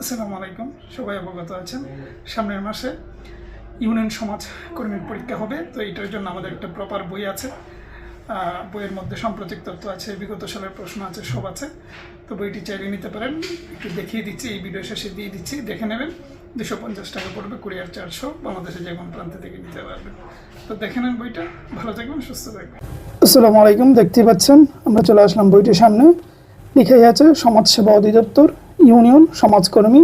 আসসালামু আলাইকুম, সবাই অবগত আছেন সামনের মাসে ইউনিয়ন সমাজ কর্মীর পরীক্ষা হবে। তো এটার জন্য আমাদের একটা প্রপার বই আছে। বইয়ের মধ্যে সাম্প্রতিক তথ্য আছে, বিগত সালের প্রশ্ন আছে, সব আছে। তো বইটি চাইলে নিতে পারেন। একটু দেখিয়ে দিচ্ছি, এই ভিডিও শেষে দিয়ে দিচ্ছি, দেখে নেবেন। 250 টাকা পড়বে, কুরিয়ার 400, বাংলাদেশে যে কোনো প্রান্ত থেকে নিতে পারবেন। তো দেখে নেন বইটা। ভালো থাকবেন, সুস্থ থাকবেন। আসসালামু আলাইকুম, দেখতেই পাচ্ছেন আমরা চলে আসলাম বইটির সামনে। লিখেই আছে সমাজসেবা অধিদপ্তর ইউনিয়ন সমাজকর্মী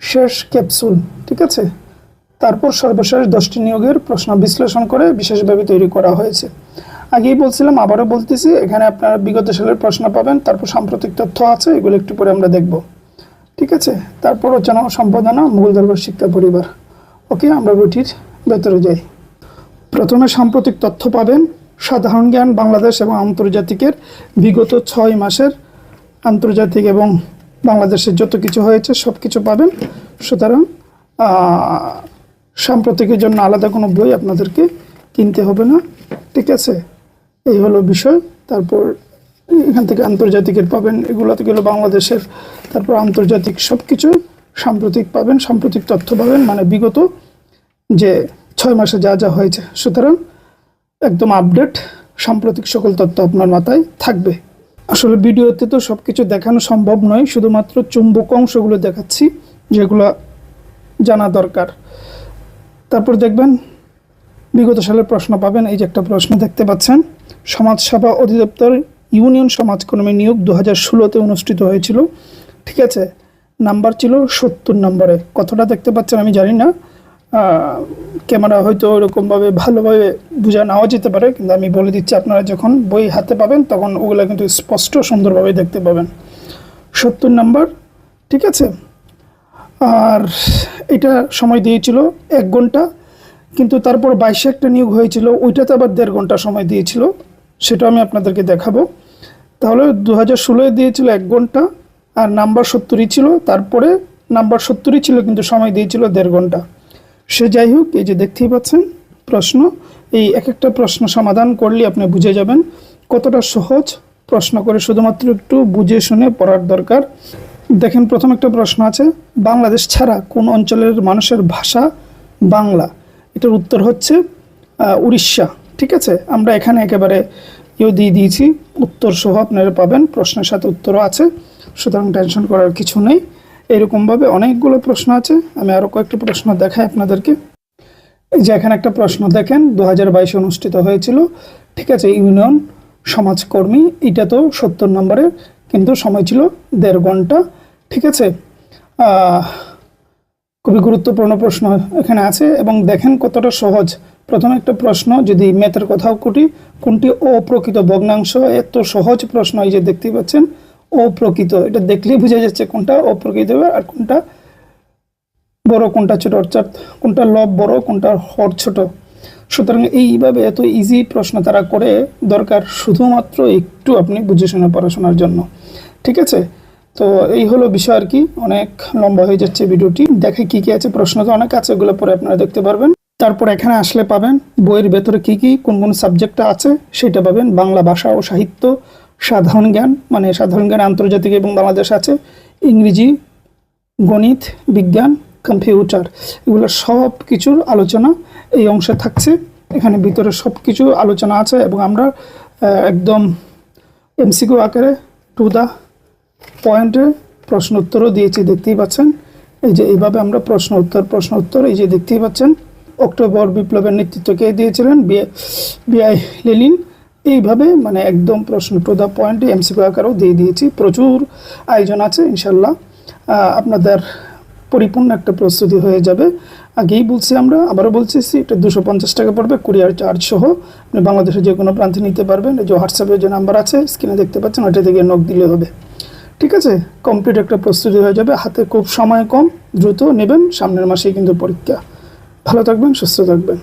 শেষ ক্যাপসুল, ঠিক আছে। তারপর সর্বশেষ 10টি নিয়োগের প্রশ্ন বিশ্লেষণ করে বিশেষভাবে তৈরি করা হয়েছে। আগেই বলছিলাম, আবারও বলতেছি, এখানে আপনারা বিগত সালের প্রশ্ন পাবেন, তারপর সাম্প্রতিক তথ্য আছে, এগুলো একটু পরে আমরা দেখব, ঠিক আছে। তারপর রচনা ও সম্পাদনা মুঘল দরবার শিক্ষা পরিবার। ওকে, আমরা বইটির ভেতরে যাই। প্রথমে সাম্প্রতিক তথ্য পাবেন। সাধারণ জ্ঞান বাংলাদেশ এবং আন্তর্জাতিকের বিগত 6 মাসের আন্তর্জাতিক এবং বাংলাদেশের যত কিছু হয়েছে সব কিছু পাবেন। সুতরাং সাম্প্রতিকের জন্য আলাদা কোনো বই আপনাদেরকে কিনতে হবে না, ঠিক আছে। এই হলো বিষয়। তারপর এখান থেকে আন্তর্জাতিকের পাবেন, এগুলোতে গেলো বাংলাদেশের। তারপর আন্তর্জাতিক সব কিছু সাম্প্রতিক পাবেন, সাম্প্রতিক তথ্য পাবেন, মানে বিগত যে 6 মাসে যা যা হয়েছে। সুতরাং একদম আপডেট সাম্প্রতিক সকল তথ্য আপনার মাথায় থাকবে। আসলে ভিডিওতে তো সব কিছু দেখানো সম্ভব নয়, শুধুমাত্র চুম্বক অংশগুলো দেখাচ্ছি যেগুলো জানা দরকার। তারপর দেখবেন বিগত সালের প্রশ্ন পাবেন। এই যে একটা প্রশ্ন দেখতে পাচ্ছেন, সমাজসেবা অধিদপ্তর ইউনিয়ন সমাজকর্মী নিয়োগ 2016-তে অনুষ্ঠিত হয়েছিল, ঠিক আছে। নাম্বার ছিল 70 নম্বরে। কতটা দেখতে পাচ্ছেন আমি জানি না, ক্যামেরা হয়তো ওরকমভাবে ভালোভাবে বোঝা নাও যেতে পারে, কিন্তু আমি বলে দিচ্ছি, আপনারা যখন বই হাতে পাবেন তখন ওগুলো কিন্তু স্পষ্ট সুন্দরভাবে দেখতে পাবেন। 70 নম্বর, ঠিক আছে। আর এটা সময় দিয়েছিল 1 ঘন্টা, কিন্তু তারপর 22-এ একটা নিয়োগ হয়েছিল, ওইটাতে আবার 1.5 ঘন্টা সময় দিয়েছিল, সেটা আমি আপনাদেরকে দেখাবো। তাহলে 2016-এ দিয়েছিল 1 ঘন্টা, আর নাম্বার 70ই ছিল। তারপরে নাম্বার 70ই ছিল, কিন্তু সময় দিয়েছিল 1.5 ঘন্টা। সে যাই হোক, এই যে দেখতেই পাচ্ছেন প্রশ্ন, এই এক একটা প্রশ্ন সমাধান করলে আপনি বুঝে যাবেন কতটা সহজ প্রশ্ন করে, শুধুমাত্র একটু বুঝে শুনে পড়ার দরকার। দেখেন, প্রথম একটা প্রশ্ন আছে, বাংলাদেশ ছাড়া কোন অঞ্চলের মানুষের ভাষা বাংলা? এটার উত্তর হচ্ছে উড়িষ্যা, ঠিক আছে। আমরা এখানে একেবারে দিয়ে দিয়েছি, উত্তর সহ আপনারা পাবেন, প্রশ্নের সাথে উত্তরও আছে, সুতরাং টেনশন করার কিছু নেই। এরকমভাবে অনেকগুলো প্রশ্ন আছে। আমি আরও কয়েকটা প্রশ্ন দেখাই আপনাদেরকে। এই যে এখানে একটা প্রশ্ন দেখেন, 2022-এ অনুষ্ঠিত হয়েছিল, ঠিক আছে, ইউনিয়ন সমাজকর্মী। এটা তো 70 নম্বরের, কিন্তু সময় ছিল 1.5 ঘন্টা, ঠিক আছে। খুবই গুরুত্বপূর্ণ প্রশ্ন এখানে আছে, এবং দেখেন কতটা সহজ। প্রথমে একটা প্রশ্ন, যদি ম্যাথের কথাও কোনটি অপ্রকৃত ভগ্নাংশ? এত সহজ প্রশ্ন, এই যে দেখতেই পাচ্ছেন অপ্রকৃত, এটা দেখলেই বোঝা যাচ্ছে কোনটা অপ্রকৃত আর কোনটা বড়, কোনটা ছোট, অর্থাৎ কোনটা লব বড়, কোনটা হর ছোট। সুতরাং এইভাবে এত ইজি প্রশ্ন তারা করে, দরকার শুধুমাত্র একটু আপনি বুঝে শুনে পড়াশোনার জন্য, ঠিক আছে। তো এই হলো বিষয় আর কি, অনেক লম্বা হয়ে যাচ্ছে ভিডিওটি। দেখে কি কি আছে, প্রশ্ন তো অনেক আছে, ওগুলো পরে আপনারা দেখতে পারবেন। তারপর এখানে আসলে পাবেন বইয়ের ভেতরে কি কি কোন কোন সাবজেক্টটা আছে সেটা পাবেন। বাংলা ভাষা ও সাহিত্য, সাধারণ জ্ঞান, মানে সাধারণ জ্ঞান আন্তর্জাতিক এবং বাংলাদেশ আছে, ইংরেজি, গণিত, বিজ্ঞান, কম্পিউটার, এগুলো সব কিছুর আলোচনা এই অংশে থাকছে। এখানে ভিতরে সব কিছু আলোচনা আছে, এবং আমরা একদম এমসিকিউ আকারে টু দ্য পয়েন্টে প্রশ্ন উত্তরও দিয়েছি, দেখতেই পাচ্ছেন। এই যে এইভাবে আমরা প্রশ্ন উত্তর, এই যে দেখতেই পাচ্ছেন, অক্টোবর বিপ্লবের নেতৃত্ব কে দিয়েছিলেন? বিআই লেনিন। এইভাবে মানে একদম প্রশ্ন টু দ্য পয়েন্টে এমসিকিউ আকারেও দিয়ে দিয়েছি। প্রচুর আয়োজন আছে, ইনশাল্লাহ আপনাদের পরিপূর্ণ একটা প্রস্তুতি হয়ে যাবে। আগেই বলছি, আমরা আবারও বলছি, এটা 250 টাকা পড়বে, কুরিয়ার চার্জ সহ। আপনি বাংলাদেশের যে কোনো প্রান্তে নিতে পারবেন। যে হোয়াটসঅ্যাপের যে নাম্বার আছে স্ক্রিনে দেখতে পাচ্ছেন, ওইটা থেকে নক দিলে হবে, ঠিক আছে। কমপ্লিট একটা প্রস্তুতি হয়ে যাবে, হাতে খুব সময় কম, দ্রুত নেবেন, সামনের মাসেই কিন্তু পরীক্ষা। ভালো থাকবেন, সুস্থ থাকবেন।